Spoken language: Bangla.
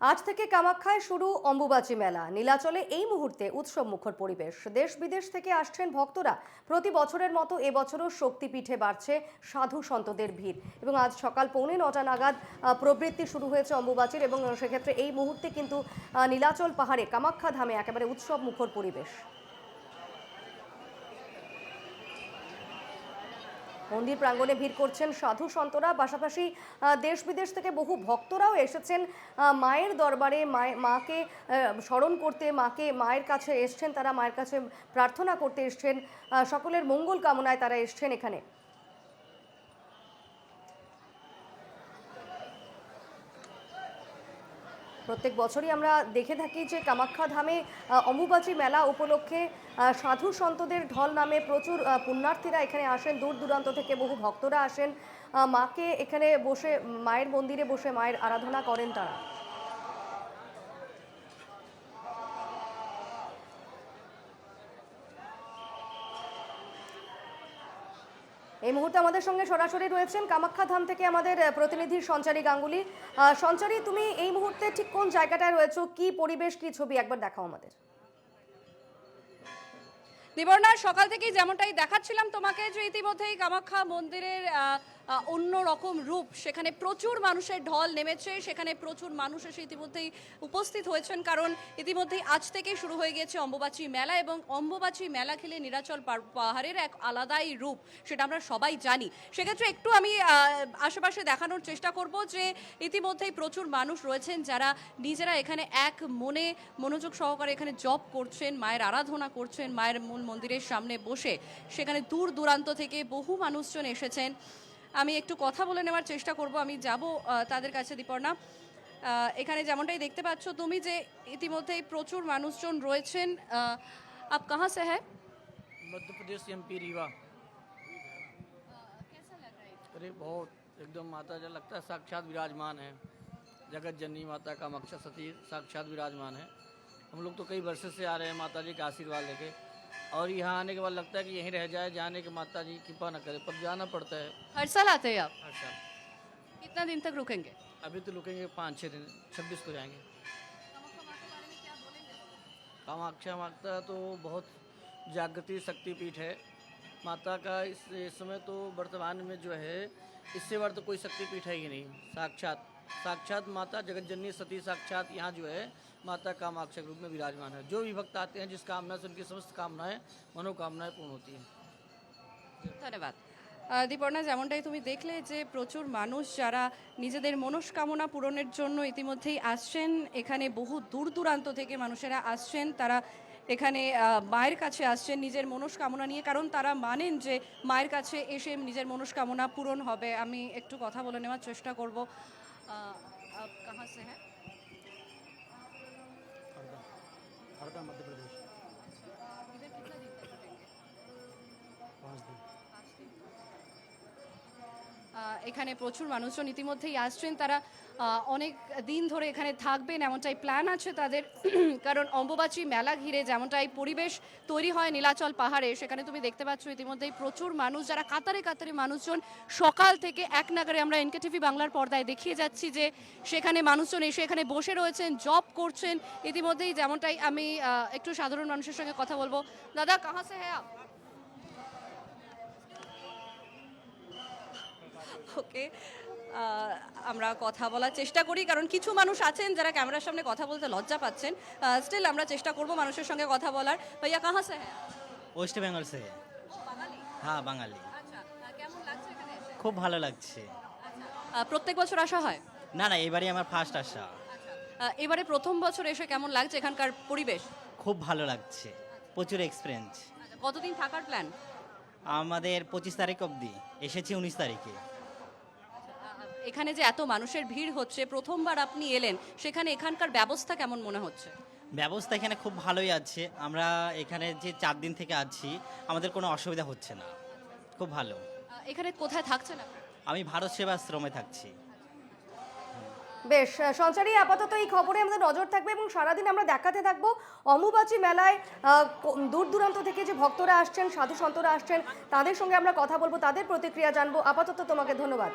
আজ থেকে কামাখ্যায় শুরু অম্বুবাচী মেলা। নীলাচলে এই মুহূর্তে উৎসব মুখর পরিবেশ। দেশ বিদেশ থেকে আসছেন ভক্তরা। প্রতি বছরের মতো এবছরও শক্তিপীঠে বাড়ছে সাধু সন্তদের ভিড় এবং আজ সকাল 9:45 নাগাদ প্রবৃত্তি শুরু হয়েছে অম্বুবাচীর এবং সেক্ষেত্রে এই মুহূর্তে কিন্তু নীলাচল পাহাড়ে কামাখ্যা ধামে একেবারে উৎসব মুখর পরিবেশ। মন্দির প্রাঙ্গণে ভিড় করছেন সাধু সন্তরা, পাশাপাশি দেশ বিদেশ থেকে বহু ভক্তরাও এসেছেন মায়ের দরবারে। মাকে স্মরণ করতে, মায়ের কাছে এসছেন, তারা মায়ের কাছে প্রার্থনা করতে এসছেন, সকলের মঙ্গল কামনায় তারা এসছেন এখানে। প্রত্যেক বছরই আমরা দেখে থাকি যে কামাখ্যা ধামে অম্বুবাচী মেলা উপলক্ষে সাধু সন্তদের ঢল নামে প্রচুর পুণ্যার্থীরা এখানে আসেন। দূর দূরান্ত থেকে বহু ভক্তরা আসেন, মাকে এখানে বসে, মায়ের মন্দিরে বসে মায়ের আরাধনা করেন তারা। এই মুহূর্তে আমাদের সঙ্গে সরাসরি রয়েছেন কামাখ্যা ধাম থেকে আমাদের প্রতিনিধি সঞ্চারী গাঙ্গুলি। সঞ্চারী, তুমি এই মুহূর্তে ঠিক কোন জায়গাটায় রয়েছো, কি পরিবেশ, কি ছবি একবার দেখাও আমাদের। দেবর্ণা, সকাল থেকেই যেমনটাই দেখাচ্ছিলাম তোমাকে যে ইতিমধ্যেই কামাখ্যা মন্দিরের অন্য রকম রূপ, সেখানে প্রচুর মানুষের ঢল নেমেছে, সেখানে প্রচুর মানুষ এসে ইতিমধ্যেই উপস্থিত হয়েছেন, কারণ ইতিমধ্যেই আজ থেকে শুরু হয়ে গিয়েছে অম্বুবাচী মেলা এবং অম্বুবাচী মেলা খেলে নীলাচল পাহাড়ের এক আলাদাই রূপ, সেটা আমরা সবাই জানি। সেক্ষেত্রে একটু আমি আশেপাশে দেখানোর চেষ্টা করব যে ইতিমধ্যেই প্রচুর মানুষ রয়েছেন যারা নিজেরা এখানে এক মনে মনোযোগ সহকারে এখানে জপ করছেন, মায়ের আরাধনা করছেন, মায়ের মূল মন্দিরের সামনে বসে। সেখানে দূর দূরান্ত থেকে বহু মানুষজন এসেছেন। আমি একটু কথা বলে নেওয়ার চেষ্টা করব, আমি যাব তাদের কাছে। দীপর্ণা, এখানে যেমনটাই দেখতে পাচ্ছ তুমি যে ইতিমধ্যেই প্রচুর মানুষজন রয়েছেন। আপ কাহা সে হ্যায়? मध्य प्रदेश एमपी रीवा। अरे बहुत एकदम माता जो लगता है साक्षात विराजमान है, जगत जननी माता कामाख्या सती साक्षात विराजमान है। हम लोग तो कई वर्षों से आ रहे हैं माता जी का आशीर्वाद लेके, और यहाँ आने के बाद लगता है कि यहीं रह जाए, जाने के माता जी कृपा न करे, पर जाना पड़ता है। हर साल आते हैं आप? हर साल। कितना दिन तक रुकेंगे? अभी तो रुकेंगे 5-6 दिन, 26 को जाएंगे। कामाख्या माता तो बहुत जागृति शक्तिपीठ है माता का। इस समय तो वर्तमान में जो है इससे बड़ा तो कोई शक्तिपीठ है ही नहीं। साक्षात साक्षात माता जगत जननी सती साक्षात यहाँ जो है माता कामाख्या के रूप में विराजमान है। जो भी भक्त आते हैं जिस कामना से उनकी समस्त कामनाएं मनोकामनाएं पूर्ण होती हैं। ধন্যবাদ। দীপর্ণা, যেমনটাই তুমি দেখলে যে প্রচুর মানুষ যারা নিজেদের মনস্কামনা পূরণের জন্য ইতিমধ্যেই আসছেন, এখানে বহু দূর দূরান্ত থেকে মানুষেরা আসছেন, তারা এখানে মায়ের কাছে আসছেন নিজের মনস্কামনা নিয়ে, কারণ তারা মানেন যে মায়ের কাছে এসে নিজের মনস্কামনা পূরণ হবে। আমি একটু কথা বলে নেওয়ার চেষ্টা করব। কাহা সে হ্যায়? हरदा मध्य प्रदेश। इधर कितना दिन तक रुकेंगे? 5 दिन। এখানে প্রচুর মানুষজন ইতিমধ্যেই আসছেন, তারা অনেক দিন ধরে এখানে থাকবেন এমনটাই প্ল্যান আছে তাদের। কারণ অম্বুবাচী মেলা ঘিরে যেমনটাই পরিবেশ তৈরি হয় নীলাচল পাহাড়ে, সেখানে তুমি দেখতে পাচ্ছ ইতিমধ্যেই প্রচুর মানুষ, যারা কাতারে কাতারে মানুষজন সকাল থেকে এক নাগারে আমরা এনকেটিভি বাংলার পর্দায় দেখিয়ে যাচ্ছি যে সেখানে মানুষজন এসে এখানে বসে রয়েছেন, জব করছেন। ইতিমধ্যেই যেমনটাই আমি একটু সাধারণ মানুষের সঙ্গে কথা বলবো। দাদা, কাহা সে হ্যায় আপ? ওকে, আমরা কথা বলার চেষ্টা করি, কারণ কিছু মানুষ আছেন যারা ক্যামেরার সামনে কথা বলতে লজ্জা পাচ্ছেন। স্টিল আমরা চেষ্টা করব মানুষের সঙ্গে কথা বলার। ভাইয়া, কাহা সে হ্যায়? ওয়েস্ট বেঙ্গল से है। বাঙালি? হ্যাঁ, বাঙালি। আচ্ছা, কেমন লাগছে এখানে এসে? খুব ভালো লাগছে। আচ্ছা, প্রত্যেক বছর আসা হয়? না না, এবারই আমার ফার্স্ট আসা। আচ্ছা, এবারে প্রথম বছর এসে কেমন লাগছে এখানকার পরিবেশ? খুব ভালো লাগছে, প্রচুর এক্সপিরিয়েন্স। আচ্ছা, কতদিন থাকার প্ল্যান? আমাদের 25 তারিখ অবধি, এসেছি 19 তারিখে। এখানে যে এত মানুষের ভিড় হচ্ছে, প্রথমবার আপনি এলেন, সেখানে এখানকার ব্যবস্থা কেমন মনে হচ্ছে? ব্যবস্থা এখানে খুব ভালোই আছে। আমরা এখানে যে 4 দিন থেকে আছি, আমাদের কোনো অসুবিধা হচ্ছে না, খুব ভালো। এখানে কোথায় থাকছেন আপনি? আমি ভারত সেবাশ্রমে থাকছি। বেশ সঞ্চারী, আপাতত এই খবরে আমাদের নজর থাকবে এবং সারাদিন আমরা দেখাতে থাকবো অম্বুবাচী মেলায় দূর দূরান্ত থেকে যে ভক্তরা আসছেন, সাধু সন্তরা আসছেন, তাদের সঙ্গে আমরা কথা বলবো, তাদের প্রতিক্রিয়া জানবো। আপাতত তোমাকে ধন্যবাদ।